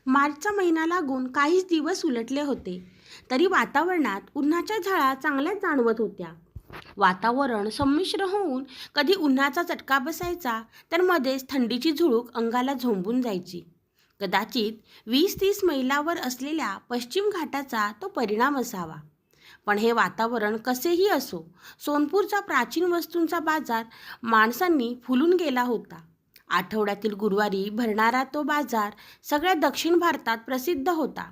मार्चचा महिना लागून काहीच दिवस उलटले होते, तरी वातावरणात उन्हाच्या झळा चांगल्याच जाणवत होत्या. वातावरण संमिश्र होऊन कधी उन्हाचा चटका बसायचा, तर मध्येच थंडीची झुळूक अंगाला झोंबून जायची. कदाचित 20-30 मैलावर असलेल्या पश्चिम घाटाचा तो परिणाम असावा. पण हे वातावरण कसेही असो, सोनपूरचा प्राचीन वस्तूंचा बाजार माणसांनी फुलून गेला होता. आठवड्यातील गुरुवारी भरणारा तो बाजार सगळ्या दक्षिण भारतात प्रसिद्ध होता.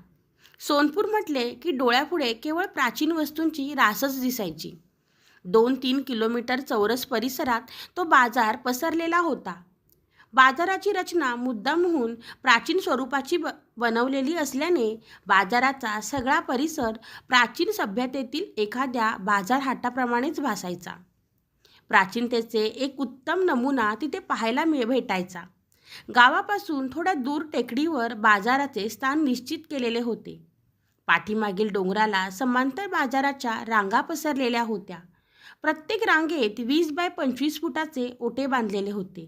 सोनपूर म्हटले की डोळ्यापुढे केवळ प्राचीन वस्तूंची रासच दिसायची. 2-3 किलोमीटर चौरस परिसरात तो बाजार पसरलेला होता. बाजाराची रचना मुद्दामहून प्राचीन स्वरूपाची बनवलेली असल्याने बाजाराचा सगळा परिसर प्राचीन सभ्यतेतील एखाद्या बाजारहाटाप्रमाणेच भासायचा. प्राचीनतेचे एक उत्तम नमुना तिथे पाहायला भेटायचा. गावापासून थोड्या दूर टेकडीवर बाजाराचे स्थान निश्चित केलेले होते. पाठीमागील डोंगराला समांतर बाजाराच्या रांगा पसरलेल्या होत्या. प्रत्येक रांगेत 20 बाय 25 फुटाचे ओटे बांधलेले होते.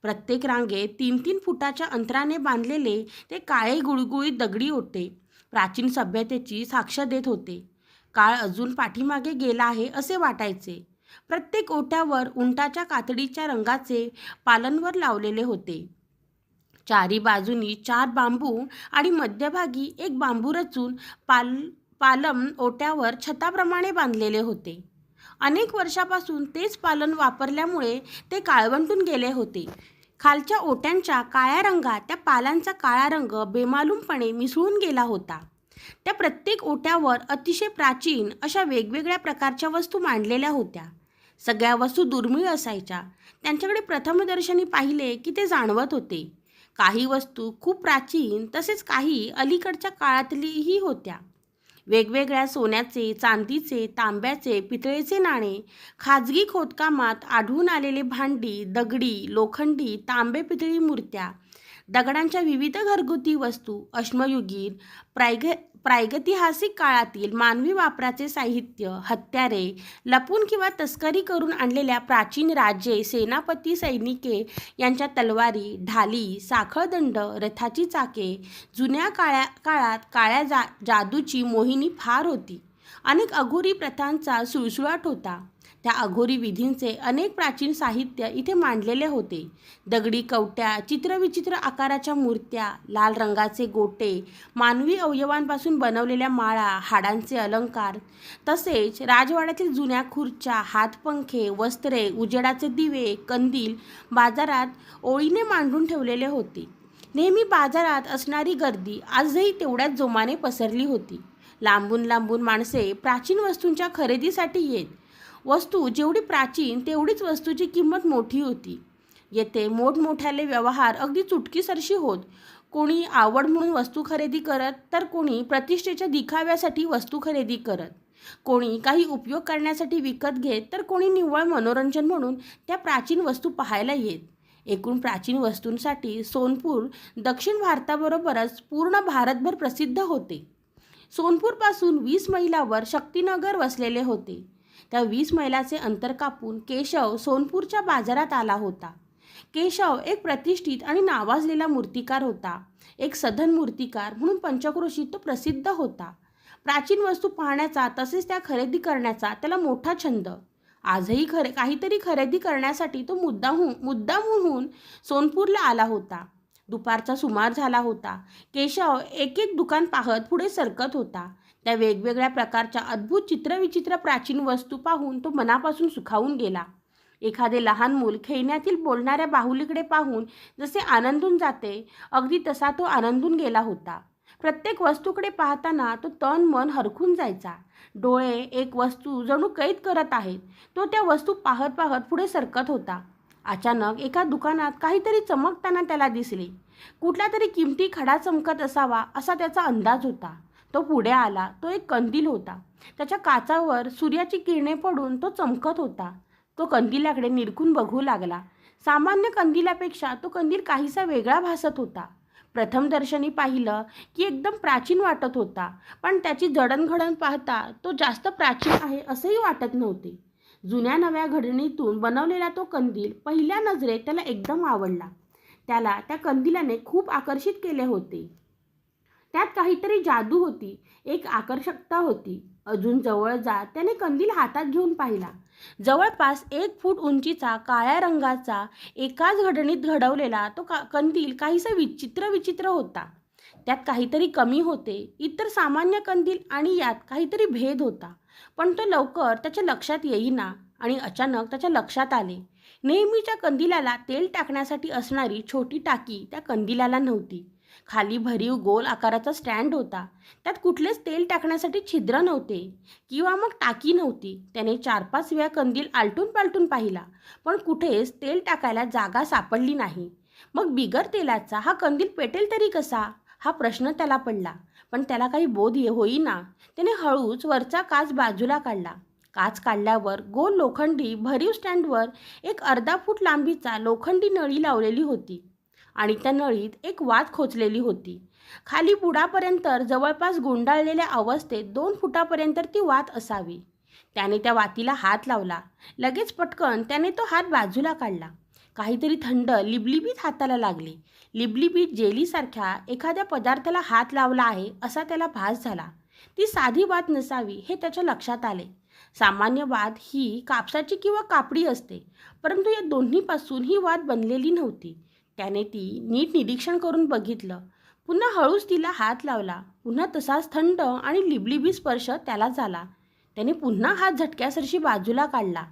प्रत्येक रांगेत 3-3 फुटाच्या अंतराने बांधलेले ते काळे गुळगुळीत दगडी ओटे प्राचीन सभ्यतेची साक्ष देत होते. काळ अजून पाठीमागे गेला आहे असे वाटायचे. प्रत्येक ओट्यावर उंटाच्या कातडीच्या रंगाचे पालनवर लावलेले होते. चारी बाजूनी 4 बांबू आणि मध्यभागी एक बांबू रचून पालम ओट्यावर छताप्रमाणे बांधलेले होते. अनेक वर्षापासून तेच पालन वापरल्यामुळे ते काळवंटून गेले होते. खालच्या ओट्यांच्या काळ्या रंगात त्या पालांचा काळा रंग बेमालूमपणे मिसळून गेला होता. त्या प्रत्येक ओट्यावर अतिशय प्राचीन अशा वेगवेगळ्या प्रकारच्या वस्तू मांडलेल्या होत्या. सगळ्या वस्तू दुर्मिळ असायच्या. त्यांच्याकडे प्रथमदर्शनी पाहिले की ते जाणवत होते. काही वस्तू खूप प्राचीन, तसेच काही अलीकडच्या काळातलीही होत्या. वेगवेगळ्या सोन्याचे, चांदीचे, तांब्याचे, पितळेचे नाणे, खाजगी खोदकामात आढळून आलेले भांडी, दगडी, लोखंडी, तांबे पितळी मूर्त्या, दगडांच्या विविध घरगुती वस्तू, अश्मयुगीन, प्रागैतिहासिक काळातील मानवी वापराचे साहित्य, हत्यारे, लपून किंवा तस्करी करून आणलेल्या प्राचीन राजे, सेनापती, सैनिके यांच्या तलवारी, ढाली, साखळदंड, रथाची चाके. जुन्या काळात काळ्या जादूची मोहिनी फार होती. अनेक अघोरी प्रथांचा सुळसुळाट होता. त्या अघोरी विधींचे अनेक प्राचीन साहित्य इथे मांडलेले होते. दगडी कवट्या, चित्रविचित्र आकाराच्या मूर्त्या, लाल रंगाचे गोटे, मानवी अवयवांपासून बनवलेल्या माळा, हाडांचे अलंकार, तसेच राजवाड्यातील जुन्या खुर्च्या, हातपंखे, वस्त्रे, उजेडाचे दिवे, कंदील बाजारात ओळीने मांडून ठेवलेले होते. नेहमी बाजारात असणारी गर्दी आजही तेवढ्याच जोमाने पसरली होती. लांबून लांबून माणसे प्राचीन वस्तूंच्या खरेदीसाठी येत. वस्तू जेवढी प्राचीन तेवढीच वस्तूची किंमत मोठी होती. येथे मोठमोठ्याले व्यवहार अगदी चुटकीसरशी होत. कोणी आवड म्हणून वस्तू खरेदी करत, तर कोणी प्रतिष्ठेच्या दिखाव्यासाठी वस्तू खरेदी करत. कोणी काही उपयोग करण्यासाठी विकत घेत, तर कोणी निव्वळ मनोरंजन म्हणून त्या प्राचीन वस्तू पाहायला येत. एकूण प्राचीन वस्तूंसाठी सोनपूर दक्षिण भारताबरोबरच पूर्ण भारतभर प्रसिद्ध होते. सोनपूरपासून 20 मैलावर शक्तिनगर वसलेले होते. त्या 20 मैलाचे अंतर कापून केशव सोनपूरच्या बाजारात आला होता. केशव एक प्रतिष्ठित आणि नावाजलेला मूर्तिकार होता. एक सधन मूर्तिकार म्हणून पंचक्रोशीत तो प्रसिद्ध होता. प्राचीन वस्तू पाहण्याचा तसेच त्या खरेदी करण्याचा त्याला मोठा छंद. आजही काहीतरी खरेदी करण्यासाठी तो मुद्दामहून सोनपूरला आला होता. दुपारचा सुमार झाला होता. केशव एक एक दुकान पाहत पुढे सरकत होता. त्या वेगवेगळ्या प्रकारच्या अद्भुत चित्रविचित्र प्राचीन वस्तू पाहून तो मनापासून सुखावून गेला. एखादे लहान मूल खेळण्यातील बोलणाऱ्या बाहुलीकडे पाहून जसे आनंदून जाते, अगदी तसा तो आनंदून गेला होता. प्रत्येक वस्तूकडे पाहताना तो तन मन हरखून जायचा. डोळे एक वस्तू जणू कैद करत आहेत. तो त्या वस्तू पाहत पाहत पुढे सरकत होता. अचानक एका दुकानात काहीतरी चमकताना त्याला दिसले. कुठला तरी किमती खडा चमकत असावा असा त्याचा अंदाज होता. तो पुढे आला. तो एक कंदील होता. त्याच्या काचावर सूर्याची किरणे पडून तो चमकत होता. तो कंदिलाकडे निरखून बघू लागला. सामान्य कंदिलापेक्षा तो कंदील काहीसा वेगळा भासत होता. प्रथमदर्शनी पाहिलं की एकदम प्राचीन वाटत होता, पण त्याची जडणघडण पाहता तो जास्त प्राचीन आहे असंही वाटत नव्हते. जुन्या नव्या घडणीतून बनवलेला तो कंदील पहिल्या नजरेत त्याला एकदम आवडला. त्याला त्या कंदिलाने खूप आकर्षित केले होते. त्यात काहीतरी जादू होती, एक आकर्षकता होती. अजून जवळ जात त्याने कंदील हातात घेऊन पाहिला. जवळपास 1 फूट उंचीचा काळ्या रंगाचा एकाच घडणीत घडवलेला तो कंदील काहीसा विचित्र विचित्र होता. त्यात काहीतरी कमी होते. इतर सामान्य कंदील आणि यात काहीतरी भेद होता. पण तो लवकर त्याच्या लक्षात येईना आणि अचानक त्याच्या लक्षात आले. नेहमीच्या कंदिलाला तेल टाकण्यासाठी असणारी छोटी टाकी त्या कंदिलाला नव्हती. खाली भरीव गोल आकाराचा स्टँड होता. त्यात कुठलेच तेल टाकण्यासाठी छिद्र नव्हते किंवा मग टाकी नव्हती. त्याने 4-5 वेळा कंदील आलटून पालटून पाहिला, पण कुठेच तेल टाकायला जागा सापडली नाही. मग बिगर तेलाचा हा कंदील पेटेल तरी कसा, हा प्रश्न त्याला पडला. पण त्याला काही बोध होईना. त्याने हळूच वरचा काच बाजूला काढला. काच काढल्यावर गोल लोखंडी भरीव स्टँडवर एक अर्धा फूट लांबीचा लोखंडी नळी लावलेली होती आणि त्या नळीत एक वात खोचलेली होती. खाली बुडापर्यंत जवळपास गुंडाळलेल्या अवस्थेत 2 फुटापर्यंत ती वात असावी. त्याने त्या वातीला हात लावला. लगेच पटकन त्याने तो हात बाजूला काढला. काहीतरी थंड लिबलिबीत हाताला लागले. लिबलिबीत जेलीसारख्या एखाद्या पदार्थाला हात लावला आहे असा त्याला भास झाला. ती साधी वात नसावी हे त्याच्या लक्षात आले. सामान्य वात ही कापसाची किंवा कापडी असते, परंतु या दोन्हीपासून ही वात बनलेली नव्हती. त्याने ती नीट निरीक्षण करून बघितलं. पुन्हा हळूच तिला हात लावला. पुन्हा तसाच थंड आणि लिबलिबी स्पर्श त्याला झाला. त्याने पुन्हा हात झटक्यासरशी बाजूला काढला.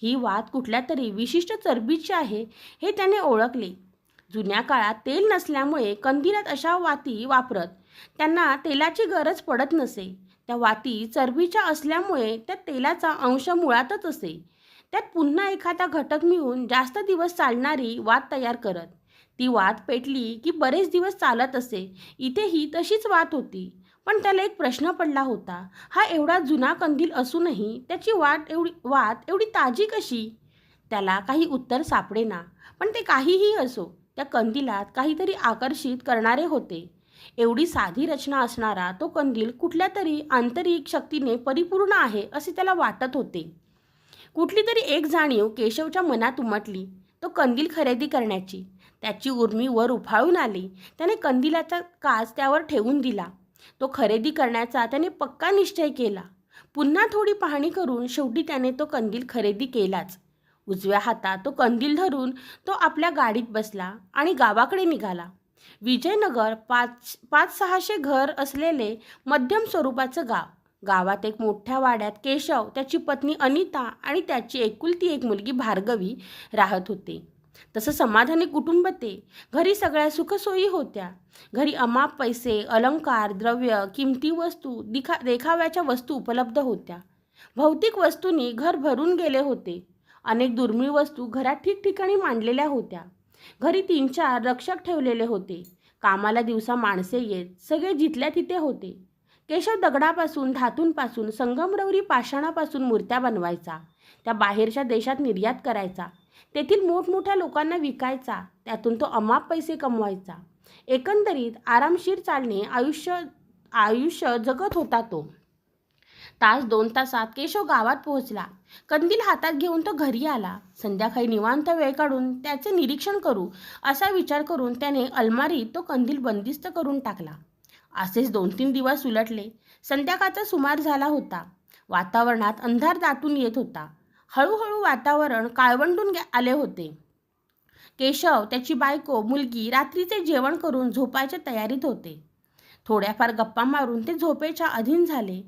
ही वात कुठल्या तरी विशिष्ट चरबीची आहे हे त्याने ओळखले. जुन्या काळात तेल नसल्यामुळे कंदिलात अशा वाती वापरत. त्यांना तेलाची गरज पडत नसे. त्या वाती चरबीच्या असल्यामुळे त्या तेलाचा अंश मुळातच असे. त्यात पुन्हा एखादा घटक मिळून जास्त दिवस चालणारी वात तयार करत. ती वात पेटली की बरेच दिवस चालत असे. इथेही तशीच वात होती. पण त्याला एक प्रश्न पडला होता. हा एवढा जुना कंदील असूनही त्याची वात एवढी ताजी कशी? त्याला काही उत्तर सापडेना. पण ते काहीही असो, त्या कंदिलात काहीतरी आकर्षित करणारे होते. एवढी साधी रचना असणारा तो कंदील कुठल्या तरी आंतरिक शक्तीने परिपूर्ण आहे असे त्याला वाटत होते. कुठली तरी एक जाणीव केशवच्या मनात उमटली. तो कंदील खरेदी करण्याची. त्याची उर्मी वर उफाळून आली. त्याने कंदिलाचा काच त्यावर ठेवून दिला. तो खरेदी करण्याचा त्याने पक्का निश्चय केला. पुन्हा थोडी पाहणी करून शेवटी त्याने तो कंदील खरेदी केलाच. उजव्या हातात तो कंदील धरून तो आपल्या गाडीत बसला आणि गावाकडे निघाला. विजयनगर 500-600 घर असलेले मध्यम स्वरूपाचं गाव. गावात एक मोठ्या वाड्यात केशव, त्याची पत्नी अनिता आणि त्याची एकुलती एक मुलगी भार्गवी राहत होते. तसं समाधानी कुटुंब ते. घरी सगळ्या सुखसोयी होत्या. घरी अमाप पैसे, अलंकार, द्रव्य, किमती वस्तू, देखाव्याच्या वस्तू उपलब्ध होत्या. भौतिक वस्तूंनी घर भरून गेले होते. अनेक दुर्मिळ वस्तू घरात ठिकठिकाणी मांडलेल्या होत्या. घरी 3-4 रक्षक ठेवलेले होते. कामाला दिवसा माणसे येत. सगळे जिथल्या तिथे होते. केशव दगडापासून, धातूंपासून, संगमरवरी पाषाणापासून मूर्त्या बनवायचा. त्या बाहेरच्या देशात निर्यात करायचा. तेथील मोठमोठ्या लोकांना विकायचा. त्यातून तो अमाप पैसे कमवायचा. एकंदरीत आरामशीर चालणे आयुष्य जगत होता तो. 1-2 तासात केशव गावात पोहोचला. कंदील हातात घेऊन तो घरी आला. संध्याकाळी निवांत वेळ काढून त्याचे निरीक्षण करू असा विचार करून त्याने अलमारीत तो कंदील बंदिस्त करून टाकला. असेच 2-3 दिवस उलटले. संध्याकाळचा सुमार झाला होता. वातावरणात अंधार दाटून येत होता. हळूहळू वातावरण काळवंडून आले होते. केशव, त्याची बायको, मुलगी रात्रीचे जेवण करून झोपायच्या तयारीत होते. थोड्याफार गप्पा मारून ते झोपेच्या अधीन झाले.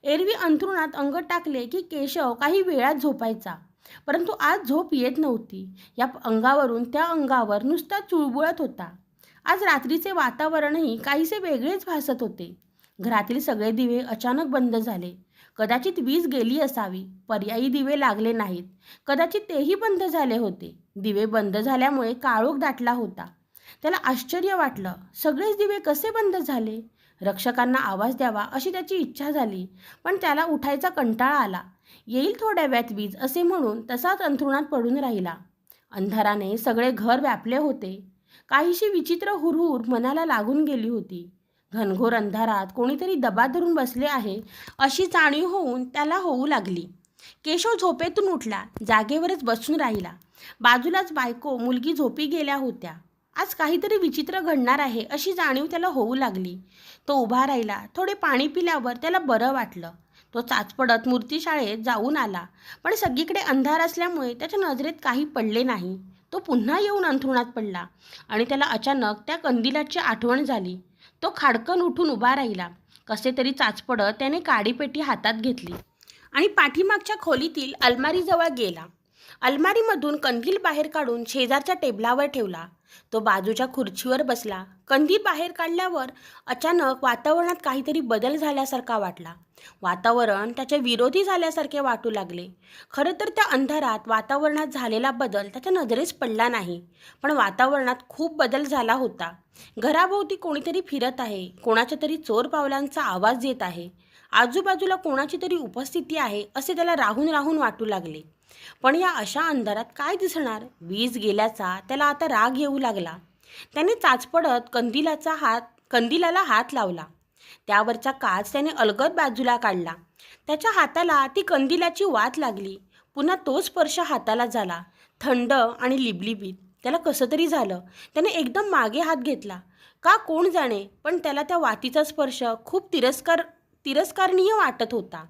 एरवी अंथरुणात अंग टाकले की केशव काही वेळात झोपायचा, परंतु आज झोप येत नव्हती. या अंगावरून त्या अंगावर नुसता चुळबुळत होता. आज रात्रीचे वातावरणही काहीसे वेगळेच भासत होते. घरातील सगळे दिवे अचानक बंद झाले. कदाचित वीज गेली असावी. पर्यायी दिवे लागले नाहीत. कदाचित तेही बंद झाले होते. दिवे बंद झाल्यामुळे काळोख दाटला होता. त्याला आश्चर्य वाटलं. सगळेच दिवे कसे बंद झाले? रक्षकांना आवाज द्यावा अशी त्याची इच्छा झाली, पण त्याला उठायचा कंटाळा आला. येईल थोड्या वेळात वीज असे म्हणून तसाच अंथरुणात पडून राहिला. अंधाराने सगळे घर व्यापले होते. काहीशी विचित्र हुरहुर मनाला लागून गेली होती. घनघोर अंधारात कोणीतरी दबा धरून बसले आहे अशी जाणीव होऊन त्याला होऊ लागली. केशव झोपेतून उठला. जागेवरच बसून राहिला. बाजूलाच बायको, मुलगी झोपी गेल्या होत्या. आज काहीतरी विचित्र घडणार आहे अशी जाणीव त्याला होऊ लागली. तो उभा राहिला. थोडे पाणी पिल्यावर त्याला बरं वाटलं. तो चाचपडत मूर्तीशाळेत जाऊन आला, पण सगळीकडे अंधार असल्यामुळे त्याच्या नजरेत काही पडले नाही. तो पुन्हा येऊन अंथरुणात पडला आणि त्याला अचानक त्या कंदिलाची आठवण झाली. तो खाडकन उठून उभा राहिला. कसे तरी चाचपडत त्याने काडीपेटी हातात घेतली आणि पाठीमागच्या खोलीतील अलमारीजवळ गेला. अलमारीमधून कंदील बाहेर काढून शेजारच्या टेबलावर ठेवला. तो बाजूच्या खुर्चीवर बसला. कंदील बाहेर काढल्यावर अचानक वातावरणात काहीतरी बदल झाल्यासारखा वाटला. वातावरण त्याच्या विरोधी झाल्यासारखे वाटू लागले. खरं तर त्या अंधारात वातावरणात झालेला बदल त्याच्या नजरेस पडला नाही, पण वातावरणात खूप बदल झाला होता. घराभोवती कोणीतरी फिरत आहे. कोणाच्या तरी चोर पावलांचा आवाज येत आहे. आजूबाजूला कोणाची तरी उपस्थिती आहे असे त्याला राहून राहून वाटू लागले. पण या अशा अंधारात काय दिसणार? वीज गेल्याचा त्याला आता राग येऊ लागला. त्याने चाचपडत कंदिलाला हात लावला. त्यावरचा काच त्याने अलगद बाजूला काढला. त्याच्या हाताला ती कंदिलाची वात लागली. पुन्हा तो स्पर्श हाताला झाला, थंड आणि लिबलिबीत. त्याला कसं तरी झालं. त्याने एकदम मागे हात घेतला. का कोण जाणे, पण त्याला त्या वातीचा स्पर्श खूप तिरस्कारणीय वाटत होता.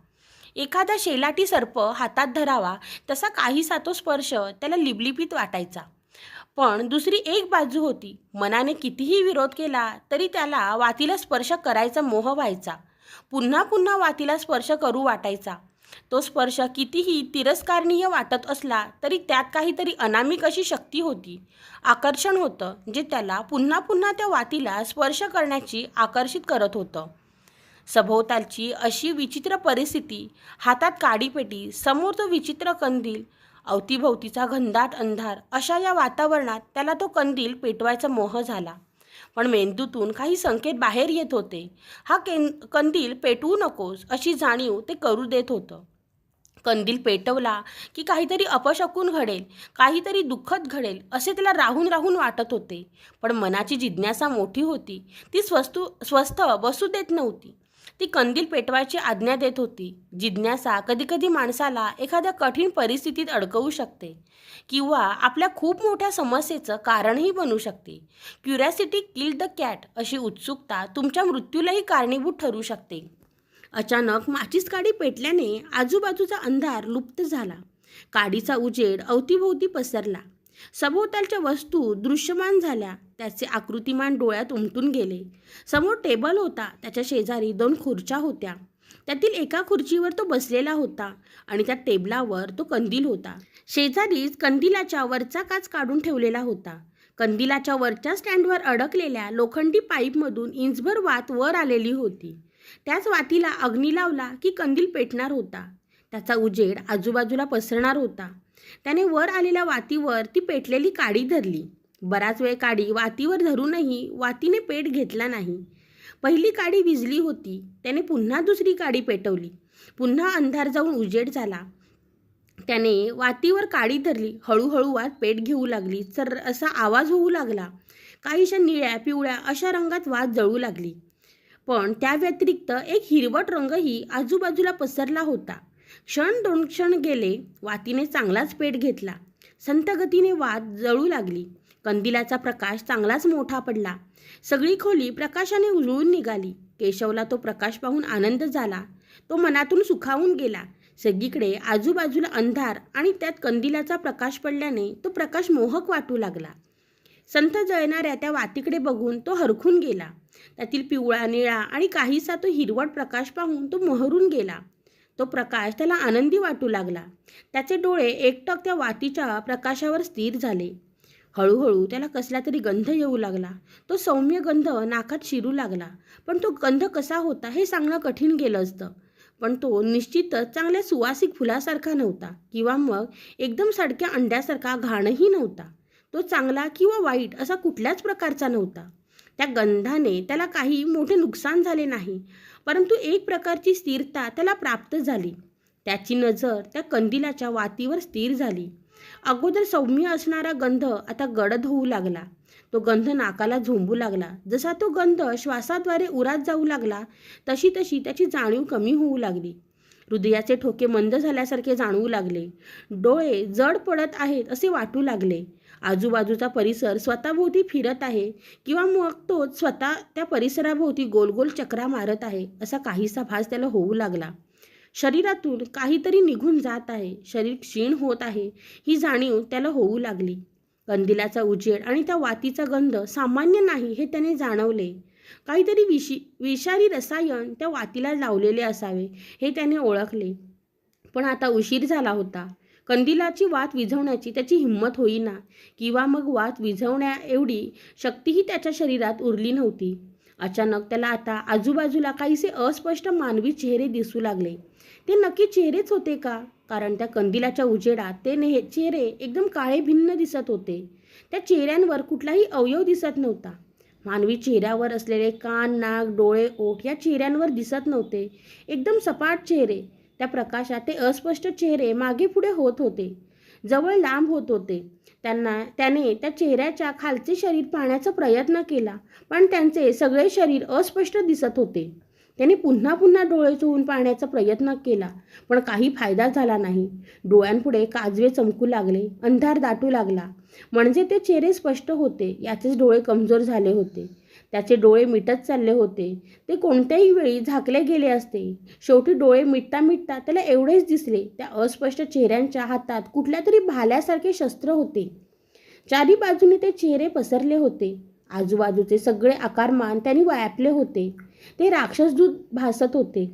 एखादा शेलाटी सर्प हातात धरावा तसा काहीसा तो स्पर्श त्याला लिबलिबीत वाटायचा. पण दुसरी एक बाजू होती. मनाने कितीही विरोध केला तरी त्याला वातीला स्पर्श करायचा मोह व्हायचा. पुन्हा पुन्हा वातीला स्पर्श करू वाटायचा. तो स्पर्श कितीही तिरस्कारणीय वाटत असला तरी त्यात काहीतरी अनामिक अशी शक्ती होती, आकर्षण होतं, जे त्याला पुन्हा पुन्हा त्या वातीला स्पर्श करण्याची आकर्षित करत होतं. सभोवतालची अशी विचित्र परिस्थिती, हातात काडीपेटी, समोर तो विचित्र कंदील, अवतीभोवतीचा घनदाट अंधार, अशा या वातावरणात त्याला तो कंदील पेटवायचा मोह झाला. पण मेंदूतून काही संकेत बाहेर येत होते. हा कंदील पेटवू नकोस अशी जाणीव ते करू देत होतं. कंदील पेटवला की काहीतरी अपशकुन घडेल, काहीतरी दुःखद घडेल असे त्याला राहून राहून वाटत होते. पण मनाची जिज्ञासा मोठी होती. ती स्वस्थ बसू देत नव्हती. ती कंदील पेटवायची आज्ञा देत होती. जिज्ञासा कधीकधी माणसाला एखाद्या कठीण परिस्थितीत अडकवू शकते किंवा आपल्या खूप मोठ्या समस्येचं कारणही बनू शकते. क्युरिओसिटी किल्ड द कॅट अशी उत्सुकता तुमच्या मृत्यूलाही कारणीभूत ठरू शकते. अचानक माचीस काडी पेटल्याने आजूबाजूचा अंधार लुप्त झाला. काडीचा उजेड अवतीभोवती पसरला. सभोवतालच्या वस्तू दृश्यमान झाल्या. त्याचे आकृतिमान डोळ्यात उमटून गेले. समोर टेबल होता. त्याच्या शेजारी 2 खुर्च्या होत्या. त्यातील एका खुर्चीवर तो बसलेला होता आणि त्या टेबलावर तो कंदील होता. शेजारीच कंदिलाच्या वरचा काच काढून ठेवलेला होता. कंदिलाच्या वरच्या स्टँडवर अडकलेल्या लोखंडी पाईपमधून इंचभर वात वर आलेली होती. त्याच वातीला अग्नी लावला की कंदील पेटणार होता. त्याचा उजेड आजूबाजूला पसरणार होता. त्याने वर आलेल्या वातीवर ती पेटलेली काडी धरली. बराच वेळ काडी वातीवर धरूनही वातीने पेट घेतला नाही. पहिली काडी विझली होती. त्याने पुन्हा दुसरी काडी पेटवली. पुन्हा अंधार जाऊन उजेड झाला. त्याने वातीवर काडी धरली. हळूहळू वात पेट घेऊ लागली. चर असा आवाज होऊ लागला. काहीशा निळ्या पिवळ्या अशा रंगात वात जळू लागली. पण त्या व्यतिरिक्त एक हिरवट रंगही आजूबाजूला पसरला होता. क्षण 2 क्षण गेले. वातीने चांगलाच पेट घेतला. संत गतीने वात जळू लागली. कंदिलाचा प्रकाश चांगलाच मोठा पडला. सगळी खोली प्रकाशाने उजळून निघाली. केशवला तो प्रकाश पाहून आनंद झाला. तो मनातून सुखावून गेला. सगळीकडे आजूबाजूला अंधार आणि त्यात कंदिलाचा प्रकाश पडल्याने तो प्रकाश मोहक वाटू लागला. संथ जळणाऱ्या त्या वातीकडे बघून तो हरखून गेला. त्यातील पिवळा, निळा आणि काहीसा तो हिरवट प्रकाश पाहून तो मोहरून गेला. तो प्रकाश त्याला आनंदी वाटू लागला. त्याचे डोळे एकटक त्या वातीच्या प्रकाशावर स्थिर झाले. हळूहळू त्याला कसला तरी गंध येऊ लागला. तो सौम्य गंध नाकात शिरू लागला. पण तो गंध कसा होता हे सांगणं कठीण गेलं असतं. पण तो निश्चितच चांगल्या सुवासिक फुलासारखा नव्हता किंवा मग एकदम सडक्या अंड्यासारखा घाणही नव्हता. तो चांगला किंवा वाईट असा कुठल्याच प्रकारचा नव्हता. त्या गंधाने त्याला काही मोठे नुकसान झाले नाही, परंतु एक प्रकारची स्थिरता त्याला प्राप्त झाली. त्याची नजर त्या कंदिलाच्या वातीवर स्थिर झाली. अगोदर सौम्य असणारा गंध आता गडद होऊ लागला. तो गंध नाकाला झोंबू लागला. जसा तो गंध श्वासाद्वारे उरात जाऊ लागला तशी तशी त्याची जाणीव कमी होऊ लागली. हृदयाचे ठोके मंद झाल्यासारखे जाणवू लागले. डोळे जड पडत आहेत असे वाटू लागले. आजूबाजूचा परिसर स्वतःभोवती फिरत आहे किंवा मग तो स्वतः त्या परिसराभोवती गोल गोल चक्रा मारत आहे असा काहीसा भास त्याला होऊ लागला. शरीरातून काहीतरी निघून जात आहे, शरीर क्षीण होत आहे ही जाणीव त्याला होऊ लागली. कंदिलाचा उजेड आणि त्या वातीचा गंध सामान्य नाही हे त्याने जाणवले. काहीतरी विषारी रसायन त्या वातीला लावलेले असावे हे त्याने ओळखले. पण आता उशीर झाला होता. कंदिलाची वात विझवण्याची त्याची हिंमत होईना किंवा मग वात विझवण्या एवढी शक्तीही त्याच्या शरीरात उरली नव्हती. अचानक त्याला आता आजूबाजूला काहीसे अस्पष्ट मानवी चेहरे दिसू लागले. ते नक्की चेहरेच होते का? कारण त्या कंदिलाच्या उजेडात ते चेहरे एकदम काळे भिन्न दिसत होते. त्या चेहऱ्यांवर कुठलाही अवयव दिसत नव्हता. मानवी चेहऱ्यावर असलेले कान, नाक, डोळे, ओठ या चेहऱ्यांवर दिसत नव्हते. एकदम सपाट चेहरे. त्या प्रकाशात ते अस्पष्ट चेहरे मागे पुढे होत होते, जवळ लांब होत होते. त्याने त्या चेहऱ्याच्या खालचे शरीर पाहण्याचा प्रयत्न केला, पण त्यांचे सगळे शरीर अस्पष्ट दिसत होते. त्याने पुन्हा पुन्हा डोळे चोळून पाहण्याचा प्रयत्न केला, पण काही फायदा झाला नाही. डोळ्यांपुढे काजवे चमकू लागले, अंधार दाटू लागला. म्हणजे ते चेहरे स्पष्ट होते, याचेच डोळे कमजोर झाले होते. त्याचे डोळे मिटत चालले होते. ते कोणत्याही वेळी झाकले गेले असते. शेवटी डोळे मिटता मिटता त्याला एवढेच दिसले, त्या अस्पष्ट चेहऱ्यांच्या हातात कुठल्या तरी भाल्यासारखे शस्त्र होते. चारी बाजूने ते चेहरे पसरले होते. आजूबाजूचे सगळे आकारमान त्यांनी व्यापले होते. ते राक्षसदूत भासत होते.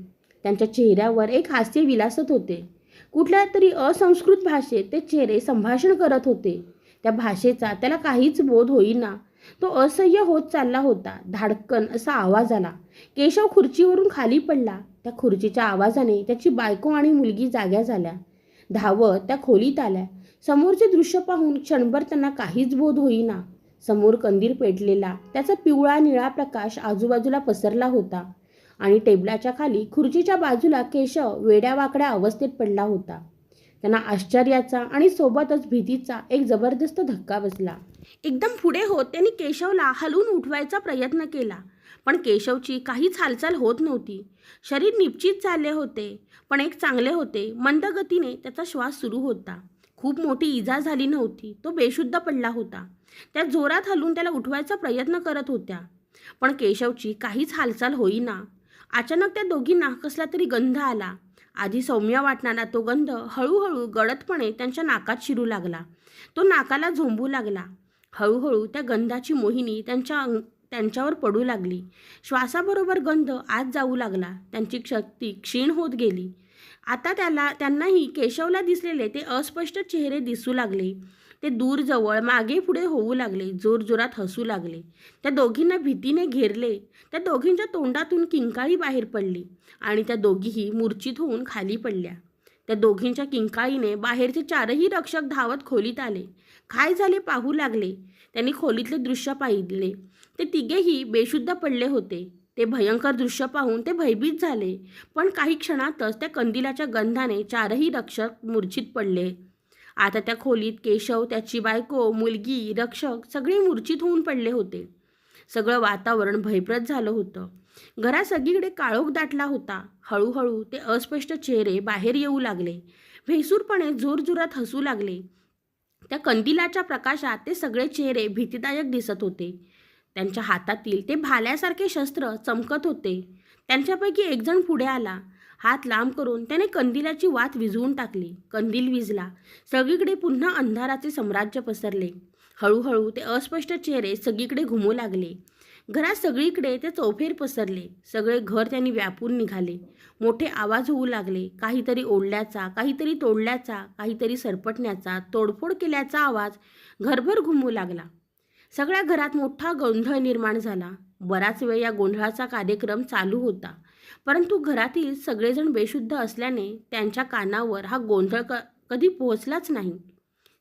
त्यांच्या चेहऱ्यावर एक हास्य विलासत होते. कुठल्या तरी असंस्कृत भाषेत ते चेहरे संभाषण करत होते. त्या भाषेचा त्याला काहीच बोध होईना. तो असह्य होत चालला होता. धाडकन असा आवाज आला. केशव खुर्चीवरून खाली पडला. त्या खुर्चीच्या आवाजाने त्याची बायको आणि मुलगी जाग्या झाल्या. धावत त्या खोलीत आल्या. समोरचे दृश्य पाहून क्षणभर त्यांना काहीच बोध होईना. समोर कंदील पेटलेला, त्याचा पिवळा निळा प्रकाश आजूबाजूला पसरला होता आणि टेबलाच्या खाली खुर्चीच्या बाजूला केशव वेड्यावाकड्या अवस्थेत पडला होता. त्यांना आश्चर्याचा आणि सोबतच भीतीचा एक जबरदस्त धक्का बसला. एकदम पुढे होत त्यांनी केशवला हलवून उठवायचा प्रयत्न केला, पण केशवची काहीच हालचाल होत नव्हती. शरीर निपचित चालले होते, पण एक चांगले होते. मंद गतीने त्याचा श्वास सुरू होता. खूप मोठी इजा झाली नव्हती. तो बेशुद्ध पडला होता. त्या जोरात हलवून त्याला उठवायचा प्रयत्न करत होत्या, पण केशवची काहीच हालचाल होईना. अचानक त्या दोघींना कसला तरी गंध आला. आधी सौम्य वाटणारा तो गंध हळूहळू गडदपणे त्यांच्या नाकात शिरू लागला. तो नाकाला झोंबू लागला. हळूहळू त्या गंधाची मोहिनी त्यांच्यावर पडू लागली. श्वासाबरोबर गंध आत जाऊ लागला. त्यांची शक्ती क्षीण होत गेली. आता त्यांनाही केशवला दिसलेले ते अस्पष्ट चेहरे दिसू लागले. ते दूर जवळ मागे पुढे होऊ लागले. जोरजोरात हसू लागले. त्या दोघींना भीतीने घेरले. त्या दोघींच्या तोंडातून किंकाळी बाहेर पडली आणि त्या दोघीही मूर्छित होऊन खाली पडल्या. त्या दोघींच्या किंकाळीने बाहेरचे चारही रक्षक धावत खोलीत आले. काय झाले पाहू लागले. त्यांनी खोलीतले दृश्य पाहिले. ते तिघेही बेशुद्ध पडले होते. ते भयंकर दृश्य पाहून ते भयभीत झाले, पण काही क्षणातच त्या कंदिलाच्या गंधाने चारही रक्षक मूर्छित पडले. आता त्या खोलीत केशव, त्याची बायको, मुलगी, रक्षक सगळे मूर्छित होऊन पडले होते. सगळं वातावरण भयप्रद झालं होतं. घरात सगळीकडे काळोख दाटला होता. हळूहळू ते अस्पष्ट चेहरे बाहेर येऊ लागले. भेसूरपणे जोरजोरात हसू लागले. त्या कंदिलाच्या प्रकाशात ते सगळे चेहरे भीतीदायक दिसत होते. त्यांच्या हातातील ते भाल्यासारखे शस्त्र चमकत होते. त्यांच्यापैकी एक जण पुढे आला. हात लांब करून त्याने कंदिलाची वात विझवून टाकली. कंदील विझला. सगळीकडे पुन्हा अंधाराचे साम्राज्य पसरले. हळूहळू ते अस्पष्ट चेहरे सगळीकडे घुमू लागले. घरात सगळीकडे ते चौफेर पसरले. सगळे घर त्यांनी व्यापून निघाले. मोठे आवाज होऊ लागले. काहीतरी ओढल्याचा, काहीतरी तोडल्याचा, काहीतरी सरपटण्याचा, तोडफोड केल्याचा आवाज घरभर घुमू लागला. सगळ्या घरात मोठा गोंधळ निर्माण झाला. बराच वेळ या गोंधळाचा कार्यक्रम चालू होता, परंतु घरातील सगळेजण बेशुद्ध असल्याने त्यांच्या कानावर हा गोंधळ कधी पोहोचलाच नाही.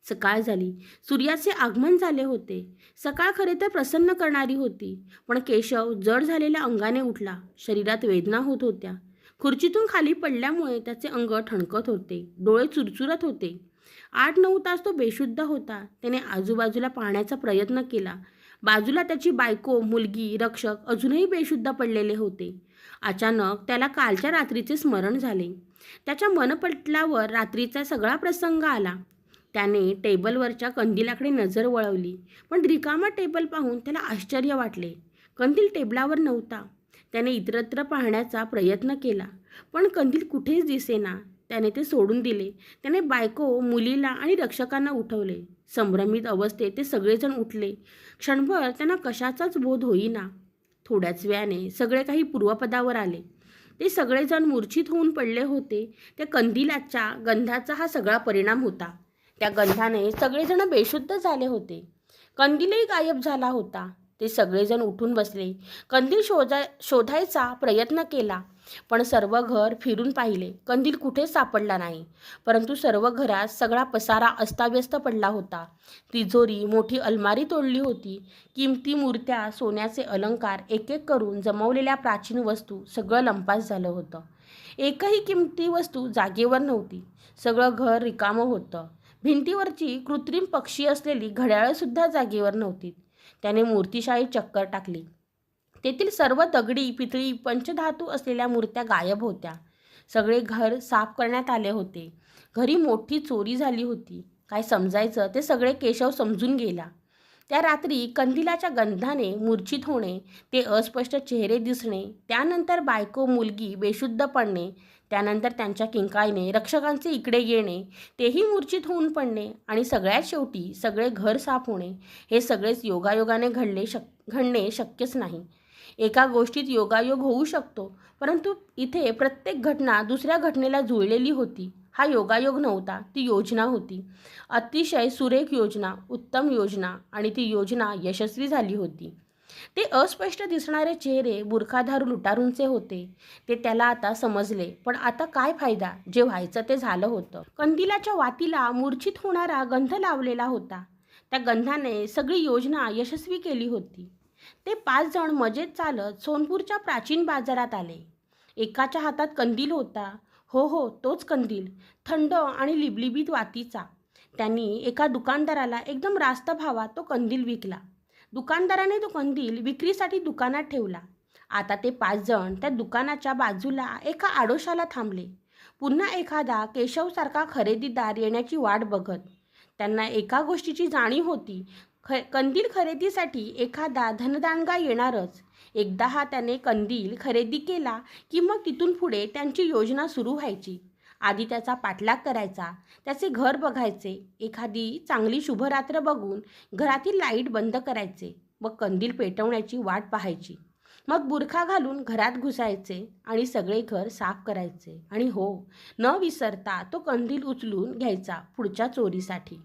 सकाळ झाली. सूर्याचे आगमन झाले होते. सकाळ खरे तर प्रसन्न करणारी होती, पण केशव जड झालेल्या अंगाने उठला. शरीरात वेदना होत होत्या. खुर्चीतून खाली पडल्यामुळे त्याचे अंग ठणकत होते. डोळे चुरचुरत होते. 8-9 तास तो बेशुद्ध होता. त्याने आजूबाजूला पाहण्याचा प्रयत्न केला. बाजूला त्याची बायको, मुलगी, रक्षक अजूनही बेशुद्ध पडलेले होते. अचानक त्याला कालच्या रात्रीचे स्मरण झाले. त्याच्या मनपटलावर रात्रीचा सगळा प्रसंग आला. त्याने टेबलवरच्या कंदिलाकडे नजर वळवली, पण रिकामा टेबल पाहून त्याला आश्चर्य वाटले. कंदील टेबलावर नव्हता. त्याने इतरत्र पाहण्याचा प्रयत्न केला, पण कंदील कुठेच दिसेना. त्याने ते सोडून दिले. त्याने बायको, मुलीला आणि रक्षकांना उठवले. संभ्रमित अवस्थेत ते सगळेजण उठले. क्षणभर त्यांना कशाचाच बोध होईना. थोड्याच वेळाने सगळे काही पूर्वपदावर आले. ते सगळेजण मूर्छित होऊन पडले होते. त्या कंदिलाच्या गंधाचा हा सगळा परिणाम होता. त्या गंधाने सगळेजण बेशुद्ध झाले होते. कंदीलही गायब झाला होता. ते सगळेजण उठून बसले. कंदील शोधायचा प्रयत्न केला, पण सर्व घर फिरून पाहिले. कंदील कुठेच सापडला नाही. परंतु सर्व घरात सगळा पसारा अस्ताव्यस्त पडला होता. तिजोरी, मोठी अलमारी तोडली होती. किमती मूर्त्या, सोन्याचे अलंकार, एक एक करून जमवलेल्या प्राचीन वस्तू सगळं लंपास झालं होतं. एकही किमती वस्तू जागेवर नव्हती. सगळं घर रिकामं होतं. भिंतीवरची कृत्रिम पक्षी असलेली घड्याळंसुद्धा जागेवर नव्हती. त्याने मूर्तिशाळेत चक्कर टाकली. तेथील सर्व दगडी, पितळी, पंचधातू असलेल्या मूर्त्या गायब होत्या. सगळे घर साफ करण्यात आले होते. घरी मोठी चोरी झाली होती. काय समजायचं ते सगळे केशव समजून गेला. त्या रात्री कंदिलाच्या गंधाने मूर्छित होणे, ते अस्पष्ट चेहरे दिसणे, त्यानंतर बायको, मुलगी बेशुद्ध पडणे, त्यानंतर त्यांच्या किंकाळीने रक्षकांचे इकडे येणे, तेही मूर्छित होऊन पडणे आणि सगळ्यात शेवटी सगळे घर साफ होणे, हे सगळेच योगायोगाने घडणे शक्यच नाही. एका गोष्टीत योगायोग होऊ शकतो, परंतु इथे प्रत्येक घटना दुसऱ्या घटनेला जुळलेली होती. हा योगायोग नव्हता, ती योजना होती. अतिशय सुरेख योजना, उत्तम योजना, आणि ती योजना यशस्वी झाली होती. ते अस्पष्ट दिसणारे चेहरे बुरखाधारू लुटारूंचे होते. ते त्याला आता समजले. पण आता काय फायदा? जे व्हायचं ते झालं होतं. कंदिलाच्या वातीला मूर्छित होणारा गंध लावलेला होता. त्या गंधाने सगळी योजना यशस्वी केली होती. ते 5 जण मजेत चालत सोनपूरच्या प्राचीन बाजारात आले. एकाच्या हातात कंदील होता. हो, तोच कंदील, थंड आणि लिबलिबीत वातीचा. त्यांनी एका दुकानदाराला एकदम रास्त भावात तो कंदील विकला. दुकानदाराने तो कंदील विक्रीसाठी दुकानात ठेवला. आता ते 5 जण त्या दुकानाच्या बाजूला एका आडोशाला थांबले. पुन्हा एखादा केशवसारखा खरेदीदार येण्याची वाट बघत. त्यांना एका गोष्टीची जाणीव होती, कंदील खरेदीसाठी एखादा धनदांडगा येणारच. एकदा हा त्याने कंदील खरेदी केला की मग तिथून पुढे त्यांची योजना सुरू व्हायची. आधी त्याचा पाठलाग करायचा, त्याचे घर बघायचे, एखादी चांगली शुभरात्र बघून घरातील लाईट बंद करायचे, मग कंदील पेटवण्याची वाट पाहायची. मग बुरखा घालून घरात घुसायचे आणि सगळे घर साफ करायचे. आणि हो, न विसरता तो कंदील उचलून घ्यायचा पुढच्या चोरीसाठी.